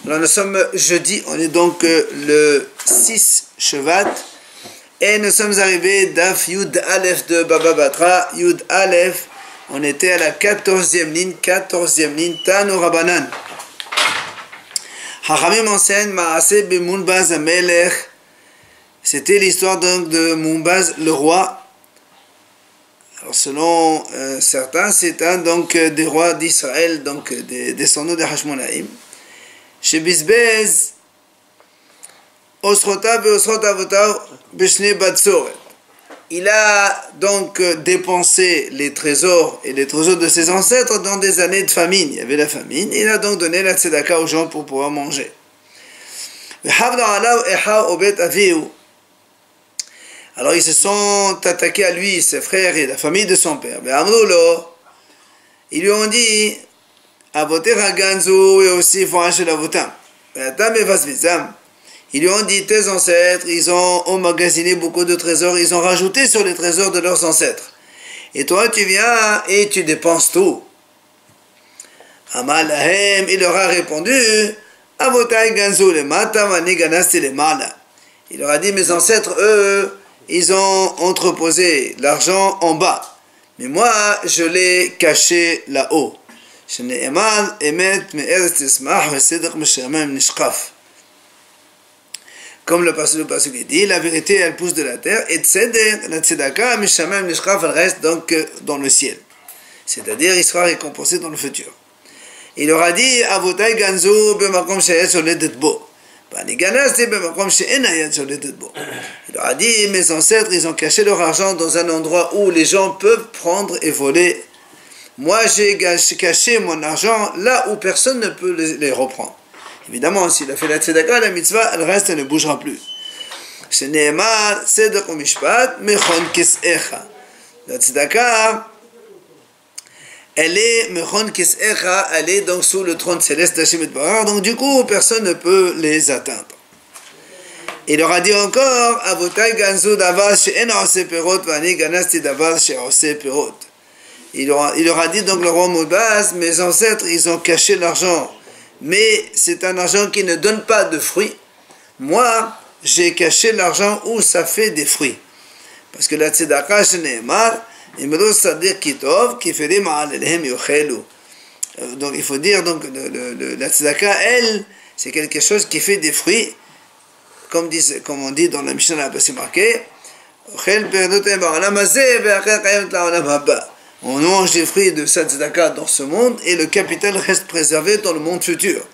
Alors nous sommes jeudi, on est donc le 6 Shevat et nous sommes arrivés d'Af Yud Aleph de Baba Batra. Yud Aleph, on était à la 14e ligne, Tanu Rabbanan. Hachamim enseigne Maaseh Munbaz Amelech. C'était l'histoire donc de Munbaz, le roi. Alors selon certains, c'est un donc des rois d'Israël, donc des descendants de Hashmonaïm. Chez Bizbez, Osrota ve'Osrot Avotav b'Shnei Batsoret. Il a donc dépensé les trésors et les trésors de ses ancêtres dans des années de famine. Il y avait la famine. Il a donc donné la tzedaka aux gens pour pouvoir manger. Alors ils se sont attaqués à lui, ses frères et la famille de son père. Ils lui ont dit, ils lui ont dit, tes ancêtres, ils ont emmagasiné beaucoup de trésors, ils ont rajouté sur les trésors de leurs ancêtres. Et toi, tu viens et tu dépenses tout. Il leur a répondu, il leur a dit, mes ancêtres, eux, ils ont entreposé l'argent en bas. Mais moi, je l'ai caché là-haut. Comme le passage dit, la vérité elle pousse de la terre et la tzedaka, elle reste donc dans le ciel. C'est-à-dire, il sera récompensé dans le futur. Il leur a dit, Avotai ganzu b'makom sheyet sholetet bo. Il leur a dit, mes ancêtres, ils ont caché leur argent dans un endroit où les gens peuvent prendre et voler. Moi, j'ai caché mon argent là où personne ne peut les reprendre. Évidemment, s'il a fait la tzedaka, la mitzvah, elle reste, elle ne bougera plus. La tzedaka, elle est mechon kis'echa, elle est donc sous le trône céleste d'Hashem Yitbarach, donc du coup, personne ne peut les atteindre. Il leur a dit encore, Avotai ganzu davar she'en ose perot, v'ani ganasti davar she'ose perot. Il leur a dit donc le roi Munbaz, mes ancêtres, ils ont caché l'argent, mais c'est un argent qui ne donne pas de fruits. Moi, j'ai caché l'argent où ça fait des fruits. Parce que la tzedaka shene'emar, donc il faut dire donc la tzedaka, elle, c'est quelque chose qui fait des fruits, comme on dit dans la Mishnah, c'est marqué, on mange des fruits de cette tzedaka dans ce monde et le capital reste préservé dans le monde futur.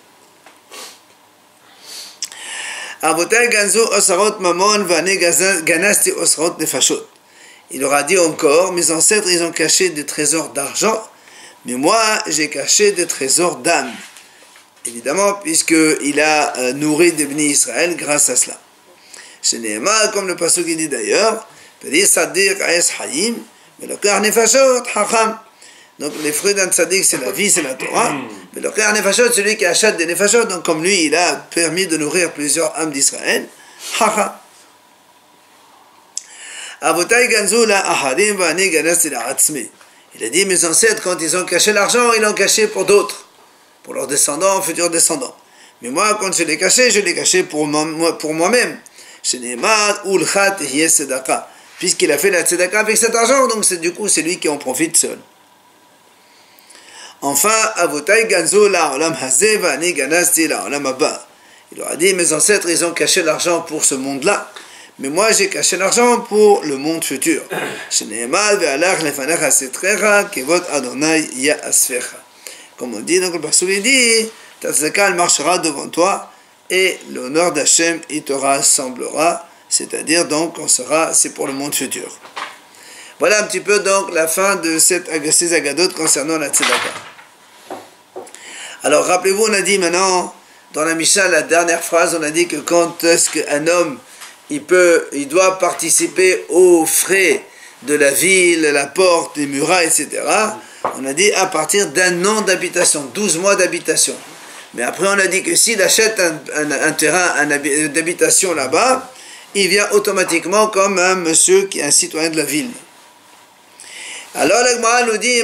Il leur a dit encore, mes ancêtres, ils ont caché des trésors d'argent, mais moi, j'ai caché des trésors d'âme. Évidemment, puisqu'il a nourri des bénis Israël grâce à cela. C'est Nehemar, comme le passage dit d'ailleurs, donc les fruits d'un tzaddik, c'est la vie, c'est la Torah. Mais le kher nefashot, celui qui achète des nefashot, donc comme lui, il a permis de nourrir plusieurs âmes d'Israël. Il a dit, mes ancêtres, quand ils ont caché l'argent, ils l'ont caché pour d'autres, pour leurs descendants, futurs descendants. Mais moi, quand je l'ai caché pour moi-même. Puisqu'il a fait la tzedaka avec cet argent, donc du coup, c'est lui qui en profite seul. Enfin, Avotai ganzu la'olam hazeh va'ani ganazti la'olam haba. Il leur a dit, mes ancêtres, ils ont caché l'argent pour ce monde-là. Mais moi, j'ai caché l'argent pour le monde futur. Comme on dit, donc le passage dit, ta tzedaka marchera devant toi et l'honneur d'Hachem, il te rassemblera. C'est-à-dire, donc, c'est pour le monde futur. Voilà un petit peu, donc, la fin de ces agadotes concernant la tzedaka. Alors, rappelez-vous, on a dit maintenant, dans la Mishnah, la dernière phrase, on a dit que quand est-ce qu'un homme il doit participer aux frais de la ville, la porte, les murailles, etc. On a dit à partir d'un an d'habitation, 12 mois d'habitation. Mais après on a dit que s'il achète un terrain d'habitation là-bas, il vient automatiquement comme un monsieur qui est un citoyen de la ville. Alors la Gemara nous dit,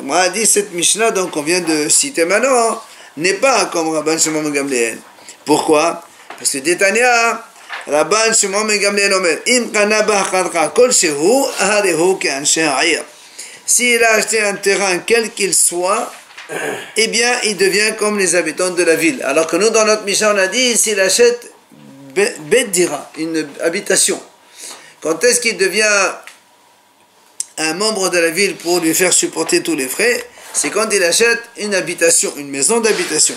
Moi, dit cette Mishnah donc qu'on vient de citer maintenant n'est pas comme Rabban Shimon ben Gamliel. Pourquoi? Parce que Détania, Rabban Shimon ben Gamliel omer, im kana b'hacharcha kol shehu harehu ke'anshe ha'ir. S'il a acheté un terrain quel qu'il soit, eh bien, il devient comme les habitants de la ville. Alors que nous, dans notre Mishnah, on a dit, s'il achète Bet Dira, une habitation, quand est-ce qu'il devient un membre de la ville pour lui faire supporter tous les frais? C'est quand il achète une habitation, une maison d'habitation.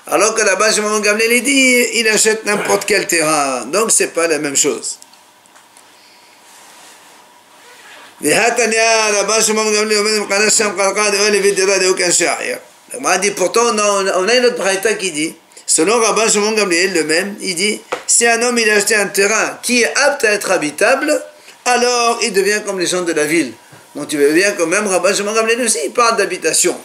Alors que là-bas, Shimon ben Gamliel dit, il achète n'importe quel terrain. Donc, c'est pas la même chose. On a dit, pourtant, on a une autre braïta qui dit, selon Rabban Shimon ben Gamliel, le même, il dit, si un homme il a acheté un terrain qui est apte à être habitable, alors il devient comme les gens de la ville. Donc tu veux bien que même Rabban Shimon ben Gamliel aussi, il parle d'habitation.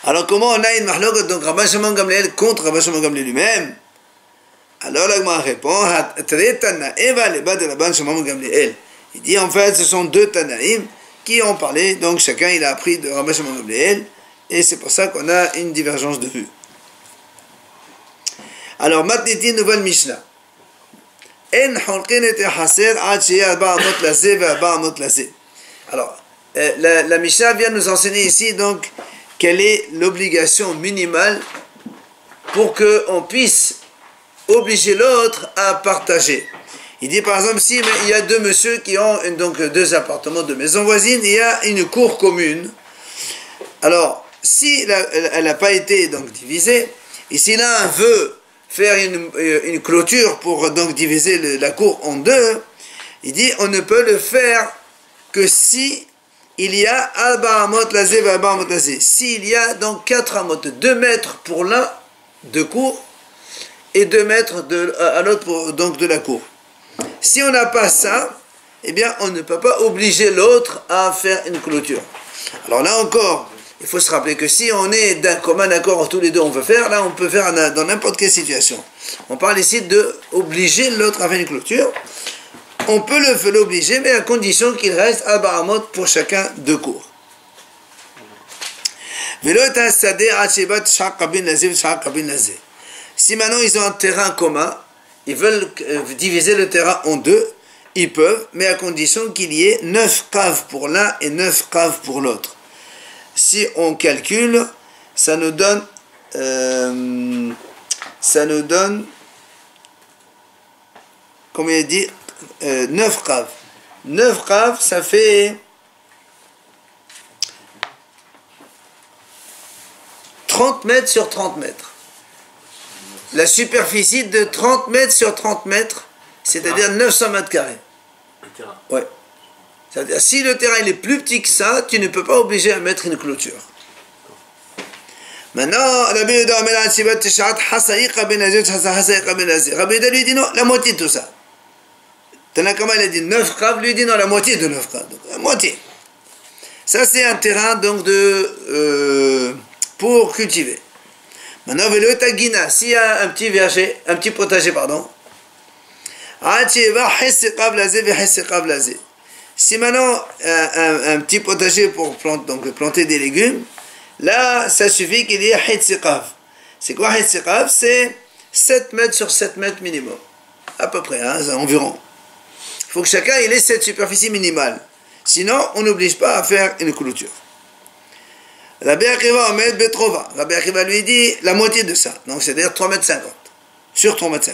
Alors comment on a une mahlogot, donc Rabban Shimon ben Gamliel contre Rabban Shimon ben Gamliel lui-même? Alors la Gemara répond, il dit en fait ce sont deux Tanaïm qui ont parlé, donc chacun il a appris de Rabban Shimon ben Gamliel, et c'est pour ça qu'on a une divergence de vue. Alors maintenant une nouvelle Mishnah. Alors, la Mishnah vient nous enseigner ici donc quelle est l'obligation minimale pour qu'on puisse obliger l'autre à partager. Il dit par exemple, si il y a deux messieurs qui ont donc deux appartements de maison voisine, il y a une cour commune. Alors, si elle n'a pas été donc divisée, et si l'un veut faire une clôture pour donc diviser la cour en deux, il dit on ne peut le faire que si il y a Alba Amot Lazé va Alba Amot Lazé. S'il y a donc 4 amot, 2 mètres pour l'un de cour et 2 mètres à l'autre donc de la cour. Si on n'a pas ça, eh bien on ne peut pas obliger l'autre à faire une clôture. Alors là encore, il faut se rappeler que si on est d'un commun accord tous les deux on veut faire, là on peut faire dans n'importe quelle situation. On parle ici d'obliger l'autre à faire une clôture. On peut l'obliger, mais à condition qu'il reste à Baramot pour chacun 2 cours. Si maintenant ils ont un terrain commun, ils veulent diviser le terrain en 2, ils peuvent, mais à condition qu'il y ait 9 caves pour l'un et 9 caves pour l'autre. Si on calcule, ça nous donne comme il dit 9 caves. 9 caves, ça fait 30 mètres sur 30 mètres. La superficie de 30 mètres sur 30 mètres, c'est-à-dire 900 mètres carrés. Ouais. C'est-à-dire, si le terrain il est plus petit que ça, tu ne peux pas obliger à mettre une clôture. Maintenant, Rabbi Yehuda lui dit non, la moitié de tout ça. Tanakama il a dit 9 caves, lui dit non, la moitié de 9 caves. Donc, la moitié. Ça c'est un terrain donc pour cultiver. Maintenant, s'il y a un petit verger, un petit potager, pardon. Si maintenant un petit potager pour planter des légumes, là ça suffit qu'il y ait Hitziqav. C'est quoi Hitziqav? C'est 7 mètres sur 7 mètres minimum. À peu près, hein, environ. Il faut que chacun ait cette superficie minimale. Sinon, on n'oblige pas à faire une clôture. Rabbi Akiva Omed Betrova. Rabbi Akiva lui dit la moitié de ça. Donc c'est-à-dire 3,50 mètres. Sur 3,50 mètres.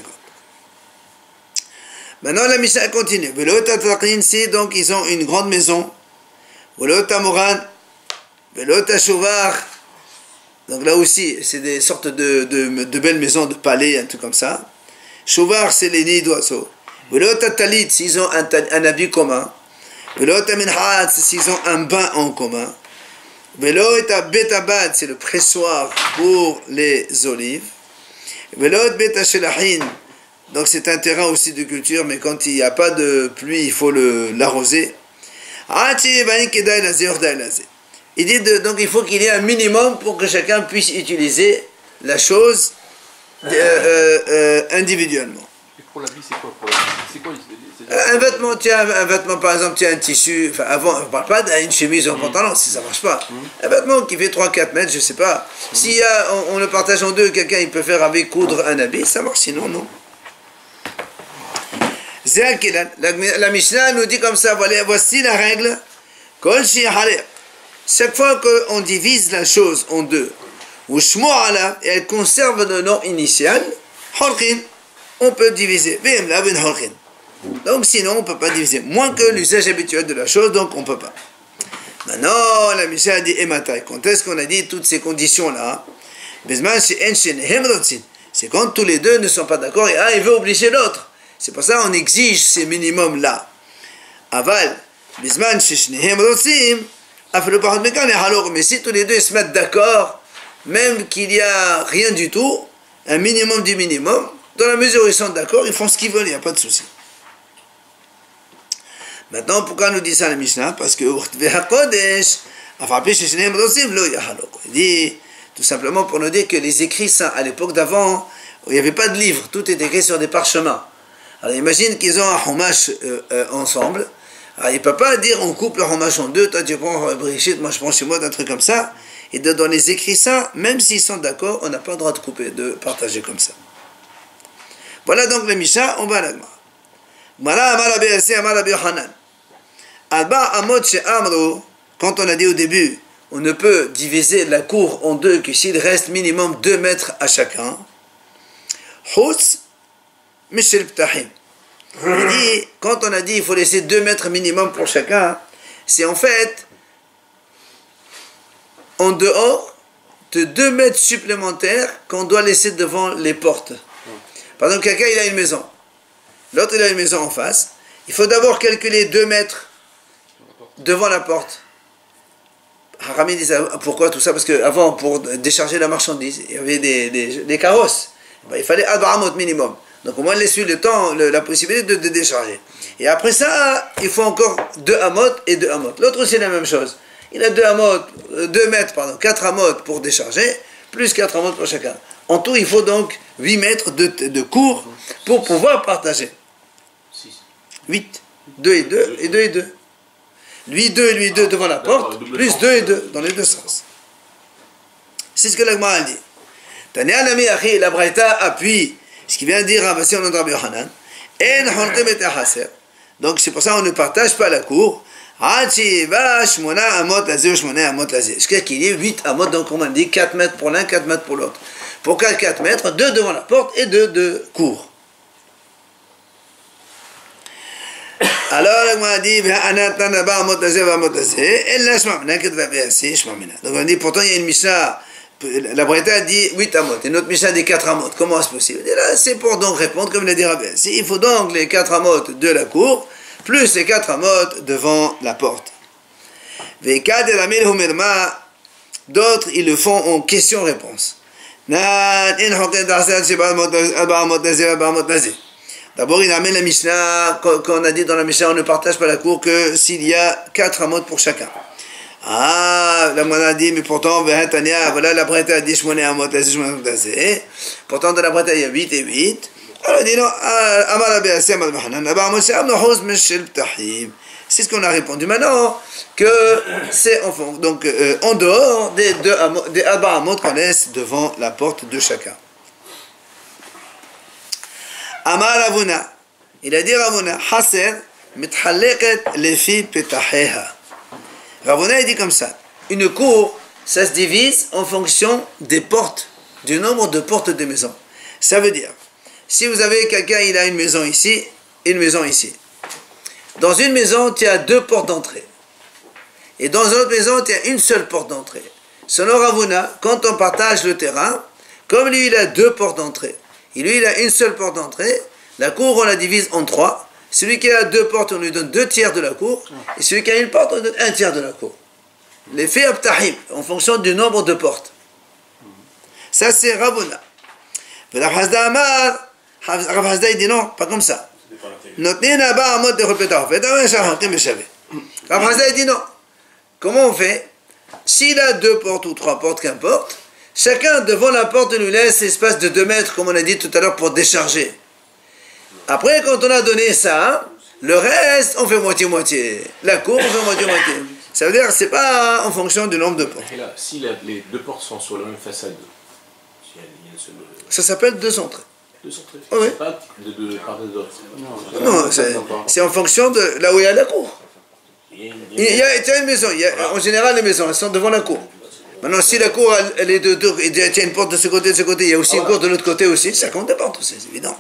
Maintenant la Mishnah continue. Si donc ils ont une grande maison. Velota Moran. Velota Chouvar. Donc là aussi, c'est des sortes de belles maisons, de palais, un truc comme ça. Chouvar, c'est les nids d'oiseaux. Velota Talit, s'ils ont un habit commun. Velota Minhat, s'ils ont un bain en commun. Velota Betabad, c'est le pressoir pour les olives. Velot Betashelahin, donc c'est un terrain aussi de culture, mais quand il n'y a pas de pluie, il faut l'arroser. Il dit donc il faut qu'il y ait un minimum pour que chacun puisse utiliser la chose individuellement. Et pour l'habit, c'est quoi pour l'habit? C'est quoi Un vêtement, un vêtement, par exemple, tu as un tissu, enfin avant, on ne parle pas d'une chemise ou un pantalon, si ça ne marche pas. Un vêtement qui fait 3-4 mètres, je ne sais pas. Si on le partage en deux, quelqu'un il peut faire avec coudre un habit, ça marche, sinon non. La Mishnah nous dit comme ça, voilà, voici la règle. Chaque fois qu'on divise la chose en deux, ou et elle conserve le nom initial, on peut diviser. Donc sinon on ne peut pas diviser, moins que l'usage habituel de la chose, donc on ne peut pas. Maintenant, la Mishnah a dit Ematai. Quand est-ce qu'on a dit toutes ces conditions-là? C'est quand tous les deux ne sont pas d'accord et un il veut obliger l'autre. C'est pour ça qu'on exige ces minimums-là. Aval, mais si tous les deux se mettent d'accord, même qu'il n'y a rien du tout, un minimum du minimum, dans la mesure où ils sont d'accord, ils font ce qu'ils veulent, il n'y a pas de souci. Maintenant, pourquoi nous dit ça la Mishnah? Parce que il dit tout simplement pour nous dire que les écrits saints à l'époque d'avant, il n'y avait pas de livre, tout est écrit sur des parchemins. Alors imagine qu'ils ont un hommage ensemble. Alors il ne peut pas dire on coupe le hommage en deux, toi tu prends Brigitte, moi je prends chez moi, d'un truc comme ça. Et dans les écrits saints, même s'ils sont d'accord, on n'a pas le droit de couper, de partager comme ça. Voilà donc le Mishnah, on va à l'Agma. Quand on a dit au début, on ne peut diviser la cour en deux que s'il reste minimum 2 mètres à chacun. Il dit, quand on a dit il faut laisser 2 mètres minimum pour chacun, c'est en fait en dehors de 2 mètres supplémentaires qu'on doit laisser devant les portes. Par exemple, quelqu'un il a une maison, l'autre il a une maison en face, il faut d'abord calculer 2 mètres devant la porte. Harami dit pourquoi tout ça? Parce qu'avant, pour décharger la marchandise, il y avait des carrosses. Il fallait Adbaramot minimum. Donc au moins laisser le temps, la possibilité de décharger. Et après ça, il faut encore 2 amot et 2 amot. L'autre c'est la même chose. Il a 2 amot, 2 mètres, pardon, 4 amot pour décharger, plus 4 amot pour chacun. En tout, il faut donc 8 mètres de cours pour pouvoir partager. 8. 2 et 2, et 2 et 2. Lui 2 et lui 2 devant la porte, plus 2 et 2, dans les deux sens. C'est ce que l'Agma a dit. Tania Nami Achi, la Braïta appuie ce qui vient de dire Ravasi au nom de Rabbi Yochanan. Donc c'est pour ça qu'on ne partage pas la cour. Jusqu'à qu'il y ait 8 amot, donc on a dit 4 mètres pour l'un, 4 mètres pour l'autre. Pourquoi 4 mètres? 2 devant la porte et 2 de cour. Alors, on a dit, donc on dit, pourtant il y a une Mishnah, la Braïta dit 8 amot, et notre Mishnah dit 4 amot. Comment est-ce possible? Et là, c'est pour donc répondre, comme l'a dit Rabbi. Il faut donc les 4 amot de la cour, plus les 4 amot devant la porte. D'autres, ils le font en question-réponse. D'abord, il amène la Mishnah, qu'on a dit dans la Mishnah, on ne partage pas la cour que s'il y a 4 amot pour chacun. Ah, la Moana a dit, mais pourtant, voilà, la Braïta a dit, pourtant, dans la Braïta, il y a 8 et 8. Alors, il dit, non, c'est ce qu'on a répondu maintenant, que c'est donc en dehors des Abba Amot qu'on laisse devant la porte de chacun. Amar Ravuna, il a dit Ravuna, Haser, mithaleket lefi petaheha. Ravuna, il dit comme ça, une cour, ça se divise en fonction des portes, du nombre de portes de maison. Ça veut dire, si vous avez quelqu'un, il a une maison ici, une maison ici. Dans une maison, tu as 2 portes d'entrée. Et dans une autre maison, tu as une seule porte d'entrée. Selon Ravuna, quand on partage le terrain, comme lui, il a 2 portes d'entrée, et lui, il a une seule porte d'entrée, la cour, on la divise en 3. Celui qui a 2 portes, on lui donne 2 tiers de la cour, et celui qui a une porte, on lui donne 1 tiers de la cour. L'effet abtahim, en fonction du nombre de portes. Ça, c'est Ravuna. Rav Hasda, il dit non, pas comme ça. Rav Hasda, il dit non. Comment on fait? S'il a 2 portes ou 3 portes, qu'importe, chacun devant la porte lui laisse l'espace de 2 mètres, comme on a dit tout à l'heure, pour décharger. Après, quand on a donné ça, Le reste, on fait moitié-moitié. La cour, on fait moitié-moitié. Ça veut dire que c'est pas en fonction du nombre de portes. Et là, si les deux portes sont sur la même façade, si il y a une seule... Ça s'appelle deux entrées. Deux entrées. Oui. C'est pas de part et d'autre. Non, c'est en fonction de là où il y a la cour. Il y a une maison. En général, les maisons, elles sont devant la cour. Maintenant, si la cour, elle est il y a une porte de ce côté, il y a aussi une cour de l'autre côté aussi, ça compte des portes aussi, c'est évident.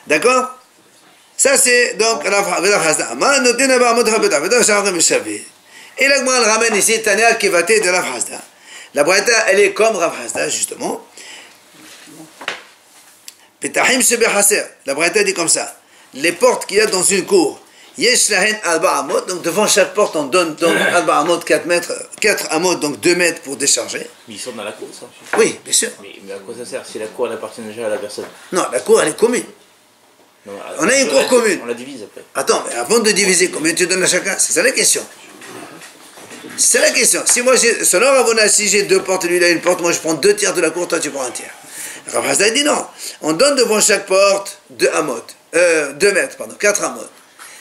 D'accord? Ça, c'est donc la phrase. Et la Gemara ramène ici Tania Kevaté de la phrase. La Braïta, elle est comme Rav Hasda, justement. Petahim Shebechaser. La Braïta dit comme ça. Les portes qu'il y a dans une cour, Yesh lahen alba amot, donc devant chaque porte on donne donc alba amot 4 mètres, 4 amot, donc 2 mètres pour décharger. Mais ils sont dans la cour, ça. Oui, bien sûr. Mais à quoi ça sert si la cour elle appartient déjà à la personne? Non, la cour elle est commune. Non, on a une cour commune. On la divise après. Attends, mais avant de diviser, combien tu donnes à chacun? C'est ça la question. C'est la question. Si moi j'ai, selon Ravona, si j'ai 2 portes et lui il a une porte, moi je prends 2 tiers de la cour, toi tu prends 1 tiers. Rav Hasda dit non. On donne devant chaque porte 2 amot, 2 mètres, pardon, 4 amot.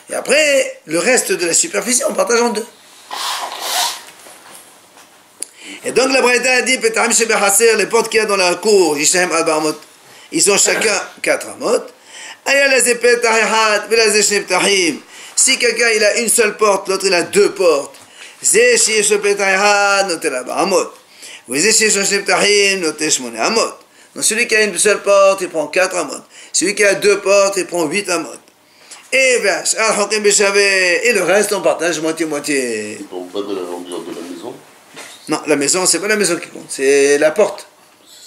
Et après, le reste de la superficie, on partage en 2. Et donc la Braïta a dit, Petahim Shebechaser, les portes qu'il y a dans la cour, Yishahem Alba Amot, ils ont chacun 4 amot. Si quelqu'un il a une seule porte, l'autre il a 2 portes, donc celui qui a une seule porte, il prend 4 amot. Celui qui a 2 portes, il prend 8 amot. Et le reste, on partage moitié-moitié. Ils ne parlent pas de la longueur de la maison. Non, la maison, c'est pas la maison qui compte, c'est la porte.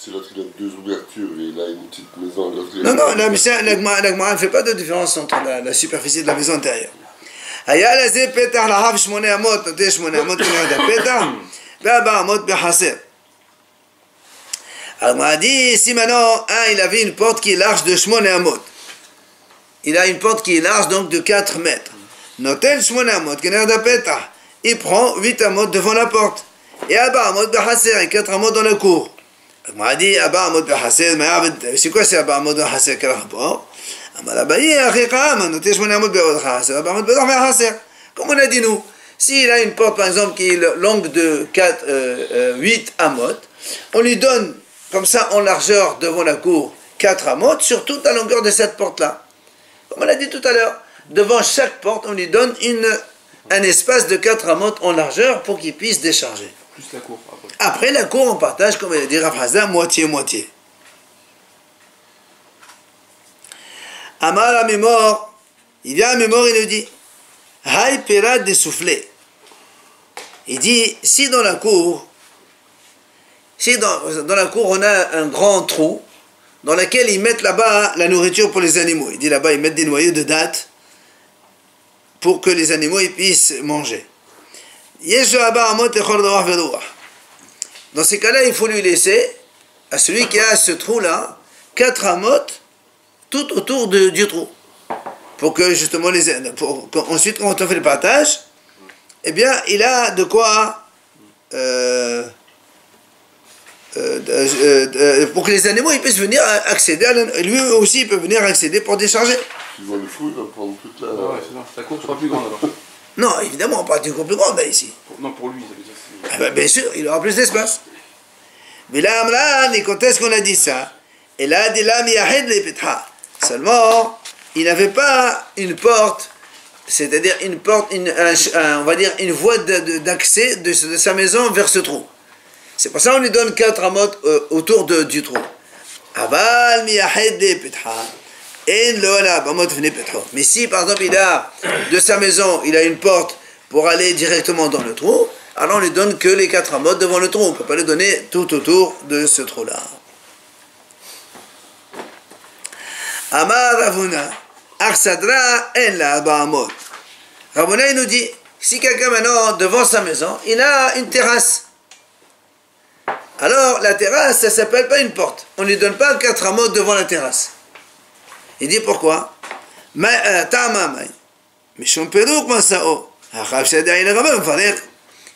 C'est l'autre, il a 2 ouvertures et il a une petite maison. Non, la Gemara ne fait pas de différence entre la superficie de la maison intérieure. Alors, on m'a dit, si maintenant, il avait une porte qui est large de Shmone Amot. Il a une porte qui est large, donc de 4 mètres. Notel Shmone Amot, il prend 8 amot devant la porte. Et Abba Amot Bechaser, et 4 amot dans la cour. On m'a dit, Abba Amot Bechaser, mais c'est quoi c'est Abba Amot Bechaser, quel rapport? Comme on a dit nous, s'il a une porte par exemple qui est longue de 8 amot, on lui donne comme ça en largeur devant la cour 4 amot sur toute la longueur de cette porte-là. Comme on l'a dit tout à l'heure, devant chaque porte, on lui donne un espace de 4 amot en largeur pour qu'il puisse décharger. Plus la cour. Après la cour, on partage, comme il a dit Rav Hasda, moitié-moitié. Amar à mémoire, il vient à mémoire et nous dit Haï Pera des soufflets. Il dit si dans la cour, dans la cour on a un grand trou dans lequel ils mettent là-bas la nourriture pour les animaux. Il dit là-bas ils mettent des noyaux de dattes pour que les animaux ils puissent manger. Dans ces cas-là, il faut lui laisser à celui qui a ce trou-là 4 amot tout autour du trou. Pour que justement, ensuite quand on fait le partage, eh bien, il a de quoi pour que les animaux ils puissent venir accéder, lui aussi il peut venir accéder pour décharger. Tu vois le fou, il va prendre toute la... Ah ouais, c'est ça. Ta cour sera plus grande alors. Non, évidemment, on parle d'une cour plus grande là, ici. Non, pour lui, ça veut dire. Ah ben, bien sûr, il aura plus d'espace. Mais là, Amran, et quand est-ce qu'on a dit ça? Et là, dit là, miyahed le petha. Seulement, il n'avait pas une porte, c'est-à-dire une porte, on va dire une voie d'accès de sa maison vers ce trou. C'est pour ça qu'on lui donne 4 amot autour du trou. Aval miyahed le petha. Mais si par exemple il a de sa maison, il a une porte pour aller directement dans le trou, alors on ne lui donne que les 4 amot devant le trou. On ne peut pas lui donner tout autour de ce trou-là. Amar Ravuna, Arsadra en la Bahamot. Ravuna il nous dit, si quelqu'un maintenant devant sa maison, il a une terrasse. Alors la terrasse, ça ne s'appelle pas une porte. On ne lui donne pas 4 amot devant la terrasse. Il dit pourquoi? Il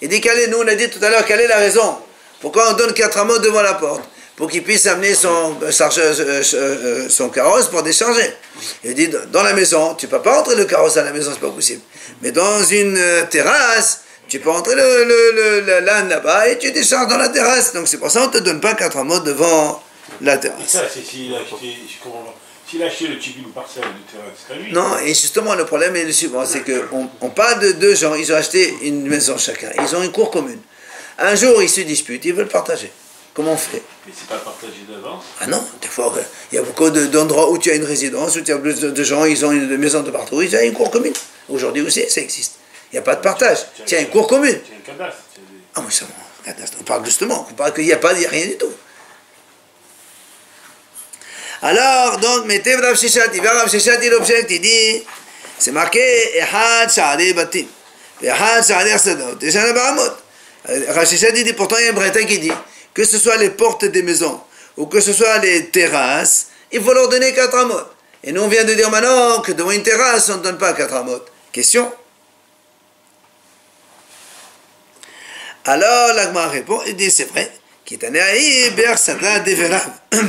dit nous on a dit tout à l'heure quelle est la raison pourquoi on donne 4 amot devant la porte, pour qu'il puisse amener son carrosse pour décharger. Il dit, dans la maison, tu ne peux pas rentrer le carrosse à la maison, c'est pas possible. Mais dans une terrasse, tu peux rentrer l'âne là-bas et tu décharges dans la terrasse. Donc c'est pour ça qu'on ne te donne pas 4 amot devant la terrasse. Et ça, c'est s'il a acheté le type d'une parcelle de terrasse, c'est à lui. Non, et justement, le problème est le suivant, c'est qu'on parle de 2 gens, ils ont acheté une maison chacun, ils ont une cour commune. Un jour, ils se disputent, ils veulent partager. Comment on fait? Mais c'est pas partagé d'avance. Ah non, des fois, il y a beaucoup d'endroits où tu as une résidence, où tu as plus de gens, ils ont une maison de partout, ils ont une cour commune. Aujourd'hui aussi, ça existe. Il n'y a pas de partage. Tu as une cour commune. Tu as un cadastre. Ah oui, ça va, cadastre. On parle justement, on parle qu'il n'y a pas, il n'y a rien du tout. Alors, donc, mettez Rav Sheshet, il va Rav Sheshet, il objecte, il dit, c'est marqué, Ehad Sha'arei Batim, Ehad Sha'arei Arsadot, et Shana Bahamot. Rav Sheshet, il dit, pourtant, il y a un Braïta qui dit, que ce soit les portes des maisons, ou que ce soit les terrasses, il faut leur donner 4 amot. Et nous, on vient de dire maintenant que devant une terrasse, on ne donne pas 4 amot. Question? Alors, l'Agma répond, il dit, c'est vrai, Kitaneaï, Ber Sadra Devera,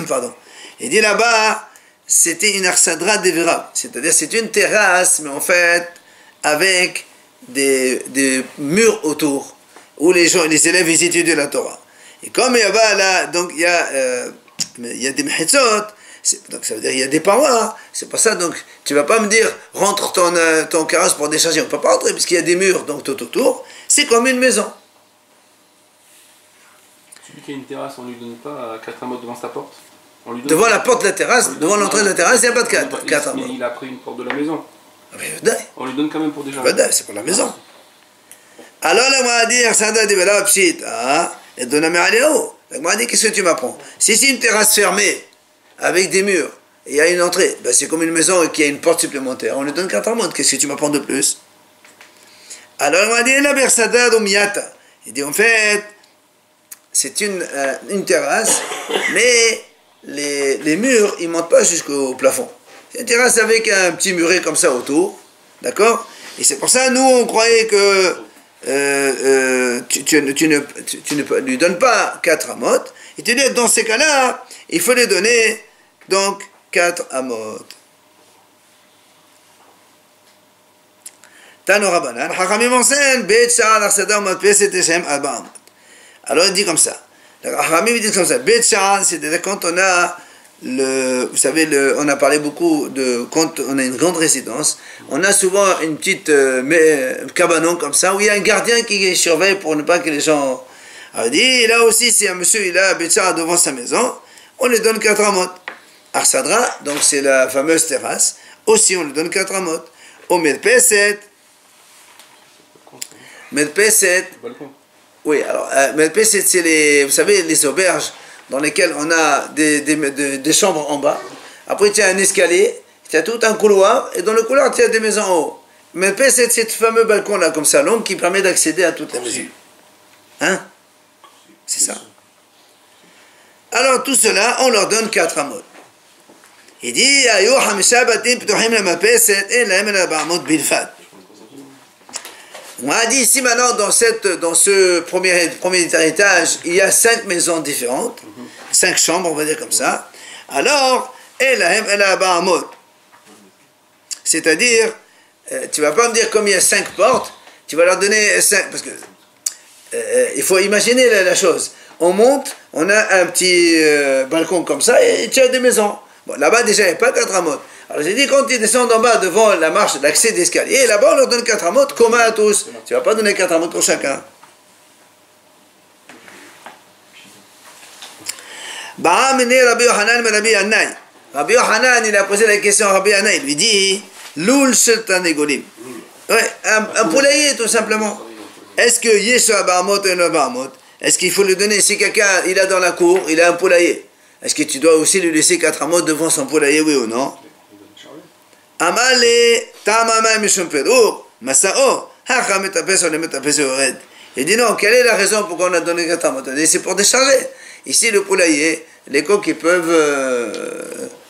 pardon. Il dit là-bas, c'était une arsadra dévérable, c'est-à-dire c'est une terrasse, mais en fait, avec des murs autour, où les élèves ils étudient la Torah. Et comme il y a là, donc il y a des mehitzot, donc ça veut dire il y a des parois, c'est pas ça, donc tu vas pas me dire, rentre ton carrosse pour décharger, on peut pas rentrer, puisqu'il y a des murs donc tout autour, c'est comme une maison. Celui qui a une terrasse, on ne lui donne pas 4 amot devant sa porte? Devant la porte de la terrasse, devant l'entrée de la terrasse, il n'y a pas de 4 amot. Il a pris une porte de la maison. On lui donne quand même pour déjà. C'est pour la maison. Alors la m'a dit, Arsada de Bela Pshit, et donne-moi à Léo. La m'a dit, qu'est-ce que tu m'apprends? Si c'est une terrasse fermée, avec des murs, et il y a une entrée, ben c'est comme une maison qui a une porte supplémentaire, on lui donne 4 amot. Qu'est-ce que tu m'apprends de plus? Alors il m'a dit, la Bersada de Miata. Il dit, en fait, c'est une terrasse, mais les murs, ils ne montent pas jusqu'au plafond. C'est une terrasse avec un petit muret comme ça autour, d'accord? Et c'est pour ça, nous, on croyait que tu ne lui donnes pas 4 amot. Et tu dis, dans ces cas-là, il faut les donner, donc, 4 amot. Tano Rabbanan, Chachamim enseignent, Beit Sha'ar Arsada U'Madpeset Eshem Arba Amot. Alors, il dit comme ça. Ramim dit comme ça, Beit Sha'ar, c'est-à-dire quand on a vous savez, on a parlé beaucoup de quand on a une grande résidence, on a souvent une petite cabanon comme ça où il y a un gardien qui surveille pour ne pas que les gens. Alors il dit, là aussi, si un monsieur il a Beit Sha'ar devant sa maison, on lui donne 4 amot. Arsadra, donc c'est la fameuse terrasse, aussi on lui donne 4 amot. Au Medpeset, oui, alors, c'est vous savez, les auberges dans lesquelles on a des chambres en bas. Après, tu as un escalier, tu as tout un couloir, et dans le couloir, tu as des maisons en haut. Mais c'est ce fameux balcon-là, comme ça, long, qui permet d'accéder à toutes les maisons. Hein? C'est ça. Alors, tout cela, on leur donne 4 amot. Il dit, Ayo hamisha batim ptuhim lemapeset, en lahem el 4 amot bilfad. On a dit ici maintenant, dans ce premier étage, il y a 5 maisons différentes, 5 chambres, on va dire comme ça. Alors, c'est-à-dire, tu ne vas pas me dire comme il y a 5 portes, tu vas leur donner 5, parce que il faut imaginer la chose. On monte, on a un petit balcon comme ça, et tu as des maisons. Bon, là-bas déjà, il n'y a pas 4 amot. Alors j'ai dit, quand ils descendent en bas devant la marche d'accès d'escalier, là-bas on leur donne 4 amot commun à tous. Tu ne vas pas donner 4 amot pour chacun. Rabbi Yohanan, il a posé la question à Rabbi Yohanan, il lui dit, Loul Sheltan Egolim. Ouais, un poulailler tout simplement. Est-ce que Yeshua Bahamot et no Bahamot, est-ce qu'il faut lui donner, si quelqu'un il a dans la cour, il a un poulailler, est-ce que tu dois aussi lui laisser 4 amot devant son poulailler, oui ou non? Amale tamama mishum perur masao hacha metapes ou le metapes ored. Il dit non, quelle est la raison pourquoi on a donné 4 amot? C'est pour décharger. Ici le poulailler, les coqs ils peuvent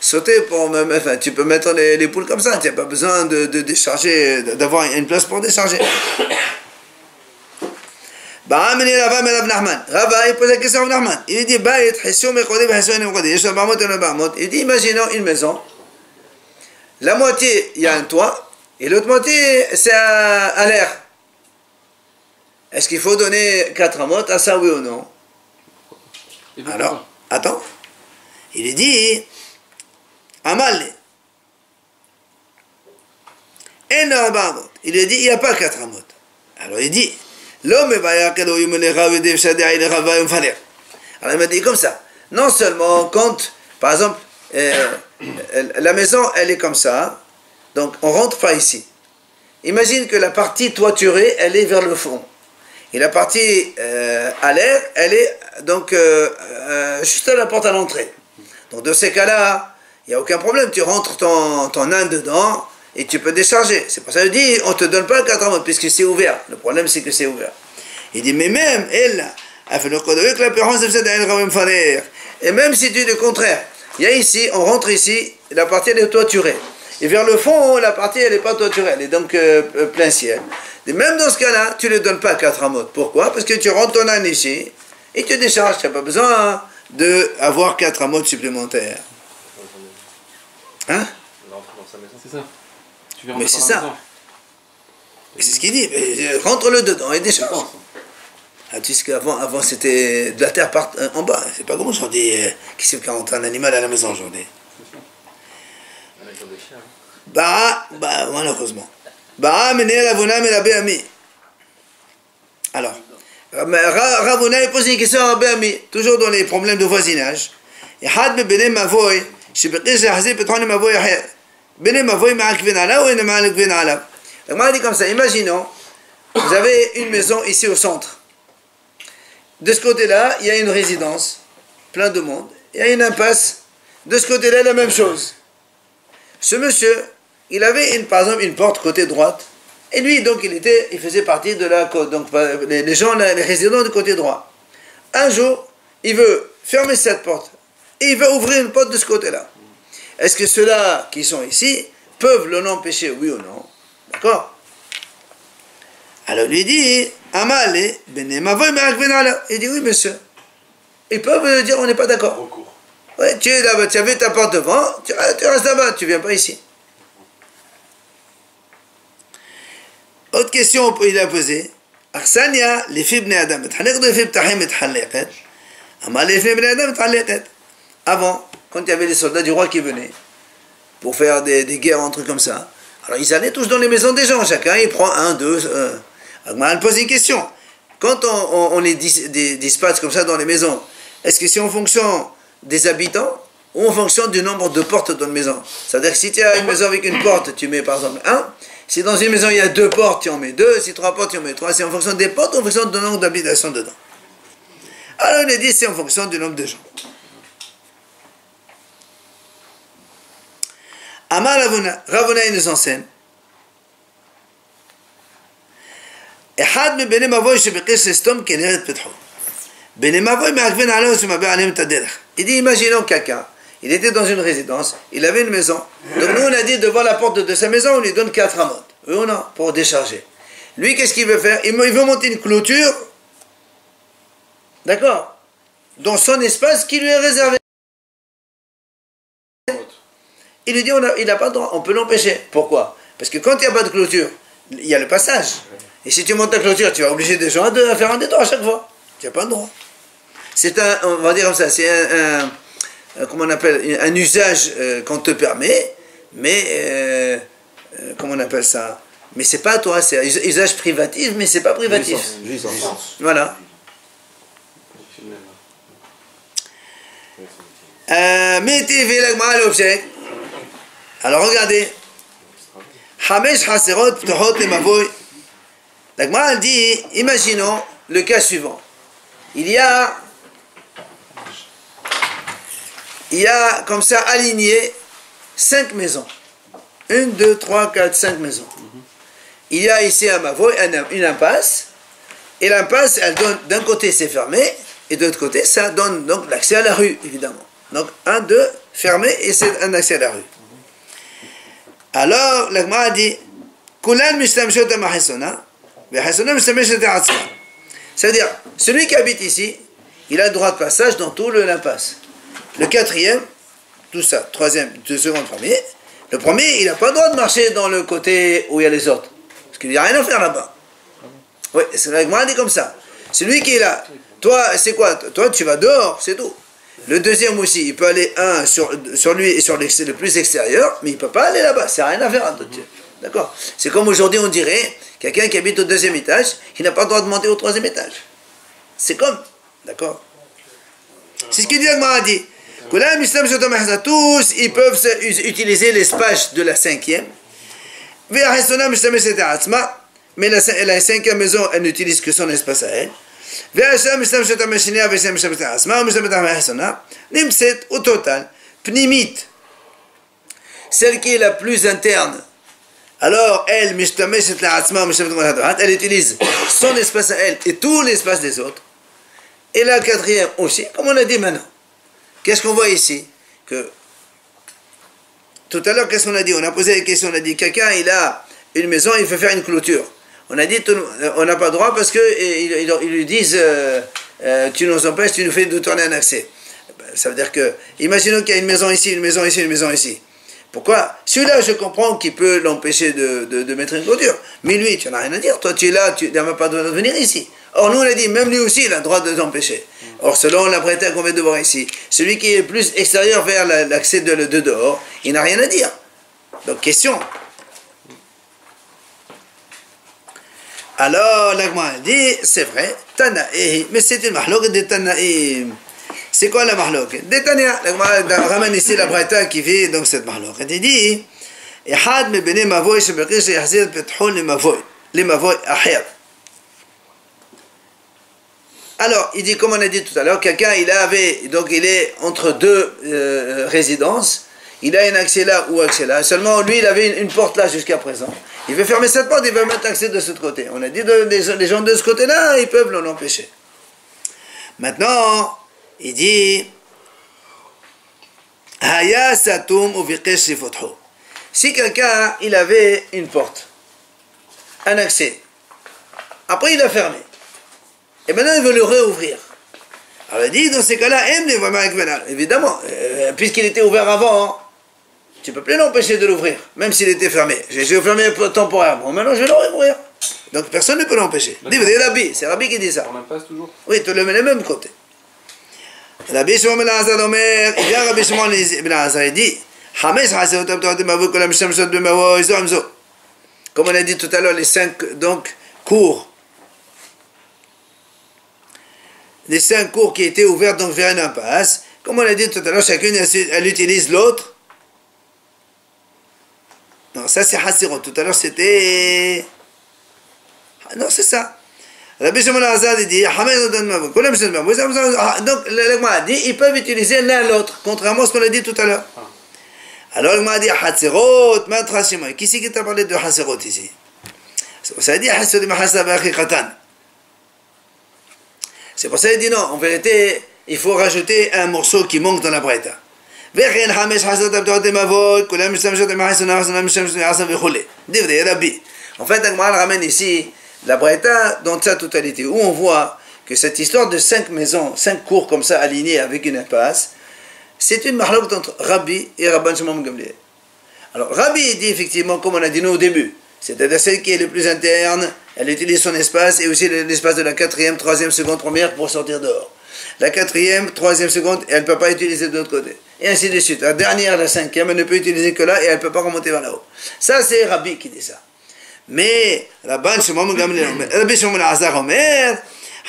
sauter pour enfin tu peux mettre les poules comme ça, tu n'as pas besoin de décharger, d'avoir une place pour décharger. Rava, il pose la question à Nahman. Il dit, il dit, imaginons une maison. La moitié, il y a un toit, et l'autre moitié, c'est à l'air. Est-ce qu'il faut donner 4 amot à ça, oui ou non? Alors, attends. Il dit, Amal. Il lui dit, il n'y a pas 4 amot. Alors il dit, alors il m'a dit comme ça. Non seulement quand, par exemple, la maison, elle est comme ça, donc on rentre pas ici. Imagine que la partie toiturée, elle est vers le fond. Et la partie à l'air, elle est donc juste à la porte à l'entrée. Donc dans ces cas-là, il n'y a aucun problème. Tu rentres ton nain dedans et tu peux décharger. C'est pour ça qu'il dit, on ne te donne pas 4 amot puisque c'est ouvert. Le problème, c'est que c'est ouvert. Il dit, mais même, elle a fait le code avec l'apparence de cette et même si tu dis le contraire, il y a ici, on rentre ici, la partie elle est toiturée. Et vers le fond, la partie elle n'est pas toiturée, elle est donc plein ciel. Et même dans ce cas-là, tu ne donnes pas 4 amot. Pourquoi? Parce que tu rentres ton âne ici et tu décharges. Tu n'as pas besoin d'avoir 4 amot supplémentaires. Hein? C'est ça. Tu Mais c'est ça. Mais c'est ce qu'il dit. Rentre-le dedans et décharge. Ah, tu sais qu'avant c'était de la terre en bas. C'est pas comme aujourd'hui. Qui c'est qui rentre un animal à la maison aujourd'hui? Malheureusement. Alors, Ravuna il pose une question à Rabbi Ami, toujours dans les problèmes de voisinage. Et had bene mavoy, shebekis yahzi petron mavoy ahir. Bene mavoy ma'akvin ala ou ma'akvin ala. Donc moi, dit comme ça, imaginons, vous avez une maison ici au centre. De ce côté-là, il y a une résidence, plein de monde. Il y a une impasse. De ce côté-là, la même chose. Ce monsieur, il avait par exemple une porte côté droite. Et lui, donc, il faisait partie de la côte. Donc, les gens, les résidents du côté droit. Un jour, il veut fermer cette porte. Et il veut ouvrir une porte de ce côté-là. Est-ce que ceux-là qui sont ici peuvent l'en empêcher, oui ou non? D'accord? Alors lui dit, Amale, il dit oui monsieur. Ils peuvent dire on n'est pas d'accord. Ouais, tu es là-bas, tu avais ta porte devant, tu restes là-bas, tu ne viens pas ici. Autre question il a posée. Arsania, les filles bnei adam, avant, quand il y avait les soldats du roi qui venaient pour faire des guerres, un truc comme ça, alors ils allaient tous dans les maisons des gens, chacun il prend un, deux. Elle pose une question. Quand on les dispatche comme ça dans les maisons, est-ce que c'est en fonction des habitants ou en fonction du nombre de portes dans une maison? C'est-à-dire que si tu as une maison avec une porte, tu mets par exemple 1. Si dans une maison il y a 2 portes, tu en mets 2. Si 3 portes, tu en mets 3. C'est en fonction des portes ou en fonction du nombre d'habitations dedans. Alors il est dit c'est en fonction du nombre de gens. Amar Ravuna il nous enseigne. Il dit imaginons quelqu'un, il était dans une résidence, il avait une maison, donc nous on a dit devant la porte de sa maison on lui donne 4 amot, oui ou non, pour décharger. Lui qu'est-ce qu'il veut faire? Il veut monter une clôture, d'accord, dans son espace qui lui est réservé. Il lui dit il n'a pas le droit, on peut l'empêcher. Pourquoi? Parce que quand il n'y a pas de clôture, il y a le passage. Et si tu montes ta clôture, tu vas obliger des gens à faire un détour à chaque fois. Tu n'as pas le droit. C'est on va dire comme ça, c'est comment on appelle, un usage qu'on te permet, mais comment on appelle ça? Mais c'est pas à toi, c'est un usage privatif, mais c'est pas privatif. Voilà. Mettez l'objet. Alors regardez. Hamesh haserot ptohot lemavoy. La Gemara elle dit, imaginons le cas suivant. Il y a comme ça aligné 5 maisons. 1, 2, 3, 4, 5 maisons. Il y a ici un mavoy, une impasse. Et l'impasse, elle donne, d'un côté c'est fermé, et de l'autre côté ça donne donc l'accès à la rue, évidemment. Donc 1, 2, fermé, et c'est un accès à la rue. Alors, la Gemara dit, Kulan mishtamshot mahisona. Ça veut dire, celui qui habite ici, il a le droit de passage dans tout l'impasse. Le quatrième, tout ça, troisième, deux secondes, premier. Le premier, il n'a pas le droit de marcher dans le côté où il y a les autres. Parce qu'il n'y a rien à faire là-bas. Oui, c'est la Gemara dit comme ça. Celui qui est là, toi, c'est quoi? Toi, tu vas dehors, c'est tout. Le deuxième aussi, il peut aller un sur lui et sur le plus extérieur, mais il ne peut pas aller là-bas, ça n'a rien à faire. D'accord? C'est comme aujourd'hui, on dirait, quelqu'un qui habite au deuxième étage, il n'a pas le droit de monter au troisième étage. C'est comme, d'accord? C'est ce qu'il dit, Agmara dit. Tous, ils peuvent utiliser l'espace de la cinquième. Mais la cinquième maison, elle n'utilise que son espace à elle. Au total, pnimite, celle qui est la plus interne, alors elle utilise son espace à elle et tout l'espace des autres. Et la quatrième aussi, comme on a dit maintenant. Qu'est-ce qu'on voit ici? Que tout à l'heure, qu'est-ce qu'on a dit? On a posé la question, on a dit quelqu'un il a une maison, il veut faire une clôture. On a dit on n'a pas le droit parce qu'ils lui disent tu nous empêches, tu nous fais de tourner un accès. Ça veut dire que, imaginons qu'il y a une maison ici, une maison ici, une maison ici. Pourquoi? Celui-là, je comprends qu'il peut l'empêcher de mettre une clôture. Mais lui, tu n'as rien à dire. Toi, tu es là, tu n'as même pas le droit de venir ici. Or, nous, on a dit, même lui aussi, il a le droit de l'empêcher. Or, selon la braïta qu'on vient de voir ici, celui qui est plus extérieur vers l'accès de dehors, il n'a rien à dire. Donc, question. Alors, l'Agma dit, c'est vrai, Tanaï, mais c'est une mahlok de Tanaï. C'est quoi la mahlok? Détania, l'Agma ramène ici la braïta qui fait donc cette mahlok. Il dit, Ehad me bene mavoy shebekish yahzir petchol le mavoy ahir. Alors, il dit, comme on a dit tout à l'heure, quelqu'un, il est entre deux résidences, il a un accès là ou accès là, seulement lui, il avait une porte là jusqu'à présent. Il veut fermer cette porte, il veut mettre accès de ce côté. On a dit, les gens de ce côté-là, ils peuvent l'en empêcher. Maintenant, il dit, Haya satum uviqesh sifotho. Si quelqu'un, il avait une porte, un accès, après il a fermé, et maintenant il veut le réouvrir. Alors il dit, dans ces cas-là, évidemment, puisqu'il était ouvert avant, tu ne peux plus l'empêcher de l'ouvrir, même s'il était fermé. J'ai fermé temporairement, maintenant je vais le réouvrir. Donc personne ne peut l'empêcher. C'est Rabbi qui dit ça. On passe toujours. Oui, tu le mets le même côté. Rabbi Shimon ben Azar Omer, il y a Rabbi Shimon ben Azar, il dit, comme on a dit tout à l'heure, les 5 donc, cours. Les 5 cours qui étaient ouverts donc vers une impasse, comme on a dit tout à l'heure, chacune elle utilise l'autre. Non, ça c'est Hassirot. Tout à l'heure c'était. Non, c'est ça. Rabbi Shimon Azad dit donc l'Agma a dit ils peuvent utiliser l'un l'autre, contrairement à ce qu'on a dit tout à l'heure. Alors l'Agma a dit Hassirot, Matrashima. Qui c'est qui t'a parlé de Hassirot ici? Ça a dit Hassirot Mahasa Bakhikatan. C'est pour ça qu'il dit non, en vérité, il faut rajouter un morceau qui manque dans la braïta. En fait, Agmar ramène ici la braïta dans sa totalité, où on voit que cette histoire de 5 maisons, 5 cours comme ça alignées avec une impasse, c'est une mahlok entre Rabbi et Rabban Shimon ben Gamliel. Alors, Rabbi dit effectivement, comme on a dit nous au début, c'est-à-dire celle qui est le plus interne, elle utilise son espace et aussi l'espace de la 4e, 3e, seconde, première pour sortir dehors. La 4e, 3e, seconde, elle ne peut pas utiliser de l'autre côté. Et ainsi de suite. La dernière, la 5e, elle ne peut utiliser que là et elle ne peut pas remonter vers là-haut. Ça, c'est Rabbi qui dit ça. Mais Rabban Shimon ben Gamliel, Rabbi Shimon ben Azar Omer,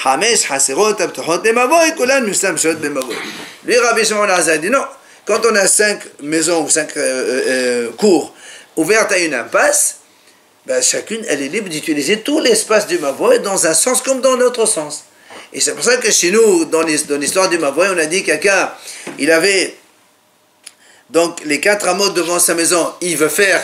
Hamesh Haserot Abtuhot Lemavoy, Kulan Musam Shot Bemavoy. Lui, Rabbi Shimon ben Azar dit non. Quand on a 5 maisons ou 5 cours ouvertes à une impasse, ben, chacune, elle est libre d'utiliser tout l'espace du Mavoy dans un sens comme dans l'autre sens. Et c'est pour ça que chez nous, dans l'histoire du Mavoy, on a dit quelqu'un, il avait donc les 4 hameaux devant sa maison, il veut faire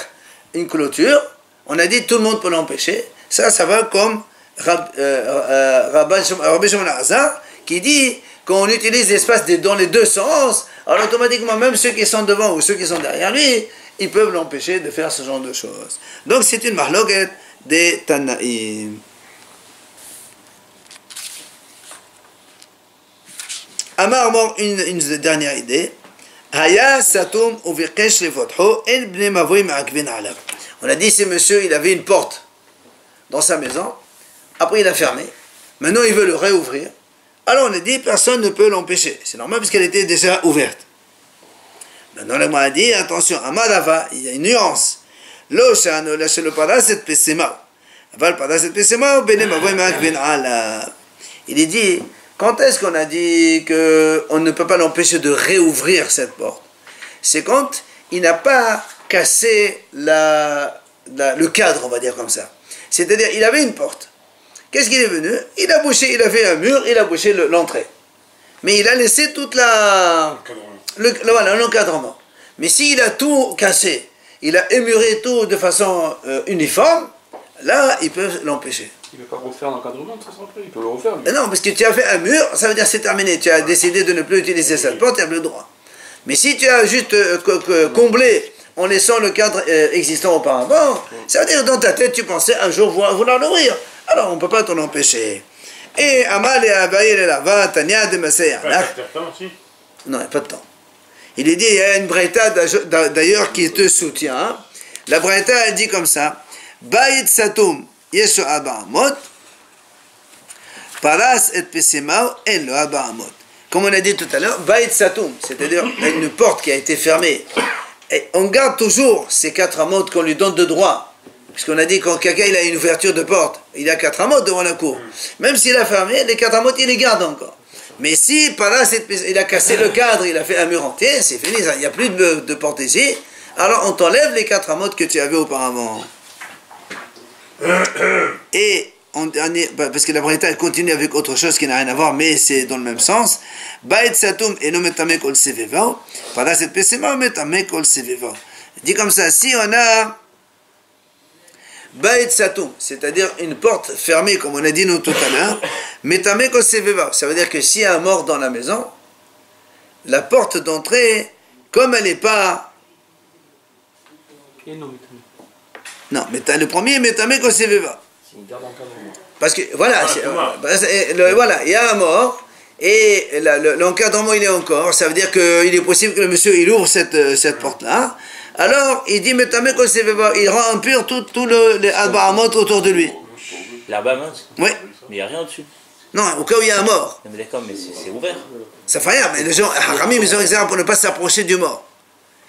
une clôture, on a dit tout le monde peut l'empêcher. Ça va comme Rabbi Shimon Azar qui dit qu'on utilise l'espace dans les deux sens, alors automatiquement même ceux qui sont devant ou ceux qui sont derrière lui, ils peuvent l'empêcher de faire ce genre de choses. Donc c'est une mahloket des Tanaïm. Amar mort une dernière idée. Haya satum uviqesh lefotho el bne mavoy ma'akvin alav. On a dit, c'est monsieur, il avait une porte dans sa maison. Après, il a fermé. Maintenant, il veut le réouvrir. Alors, on a dit, personne ne peut l'empêcher. C'est normal puisqu'elle était déjà ouverte. Maintenant, on a dit, attention, amalava, il y a une nuance. Lo shano la shelo paraset pesema. Aval paraset pesema, bene mavoy ma'akvin alav. Il est dit, quand est-ce qu'on a dit qu'on ne peut pas l'empêcher de réouvrir cette porte? C'est quand il n'a pas cassé le cadre, on va dire comme ça. C'est-à-dire, il avait une porte. Qu'est-ce qu'il est venu? Il a bouché, il a fait un mur, il a bouché l'entrée. Mais il a laissé toute l'encadrement. Mais s'il a tout cassé, il a émuré tout de façon uniforme, là, ils peuvent l'empêcher. Il ne peut pas refaire l'encadrement, de toute façon, après, il peut le refaire. Mais non, parce que tu as fait un mur, ça veut dire c'est terminé. Tu as décidé de ne plus utiliser cette porte, tu as le droit. Mais si tu as juste comblé en laissant le cadre existant auparavant, ça veut dire dans ta tête, tu pensais un jour vouloir l'ouvrir. Alors on ne peut pas t'en empêcher. Et Amal et Abaïr et Lava, Tania de Masséa. Non, il n'y a pas de temps. Il est dit, il y a une Braïta d'ailleurs qui te soutient. La Braïta, elle dit comme ça: Baït Satum. Yeshu Abahamot, Paras et Pesema, El Abahamot. Comme on a dit tout à l'heure, Baït Satum, c'est-à-dire une porte qui a été fermée. Et on garde toujours ces 4 amot qu'on lui donne de droit. Puisqu'on a dit quand quelqu'un il a une ouverture de porte, il a 4 amot devant la cour. Même s'il a fermé, les 4 amot, il les garde encore. Mais si Paras et Pesema, il a cassé le cadre, il a fait un mur entier, c'est fini, il n'y a plus de porte ici. Alors on t'enlève les 4 amot que tu avais auparavant. Et en dernier, parce que la Braïta elle continue avec autre chose qui n'a rien à voir, mais c'est dans le même sens. Baït satum et no metame kol seveva. Voilà cette pesema metame kol seveva. Dit comme ça, si on a Baït satum, c'est-à-dire une porte fermée, comme on a dit nous tout à l'heure, metame kol seveva. Ça veut dire que s'il y a un mort dans la maison, la porte d'entrée, comme elle n'est pas. Et non, metame. Non, le premier, metame kol seveva. Parce que voilà, voilà, il y a un mort et l'encadrement il est encore. Ça veut dire qu'il est possible que le monsieur il ouvre cette porte-là. Alors il dit metame kol seveva, il rend impur tout les albahamot autour de lui. L'albahamot? Oui. Mais il n'y a rien dessus. Non, au cas où il y a un mort. Non, mais d'accord, mais c'est ouvert. Ça fait rien, mais les gens, Haramim, ils ont exemple pour ne pas s'approcher du mort.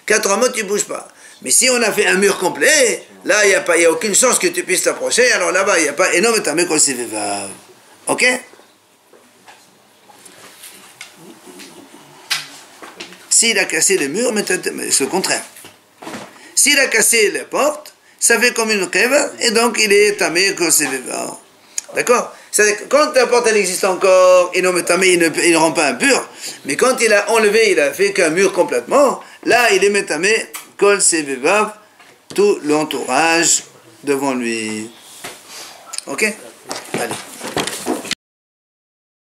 4 amot, tu ne bouges pas. Mais si on a fait un mur complet, là, il n'y a aucune chance que tu puisses t'approcher. Alors là-bas, il n'y a pas énorme metame kol seveva. Ok? S'il a cassé le mur, c'est le contraire. S'il a cassé les portes, ça fait comme une keva, et donc il est tamé kol seveva. D'accord? Quand la porte elle existe encore, il ne rend pas impur, mais quand il a enlevé, il a fait qu'un mur complètement, là il est metamé kol seveva, tout l'entourage devant lui. Ok? Allez.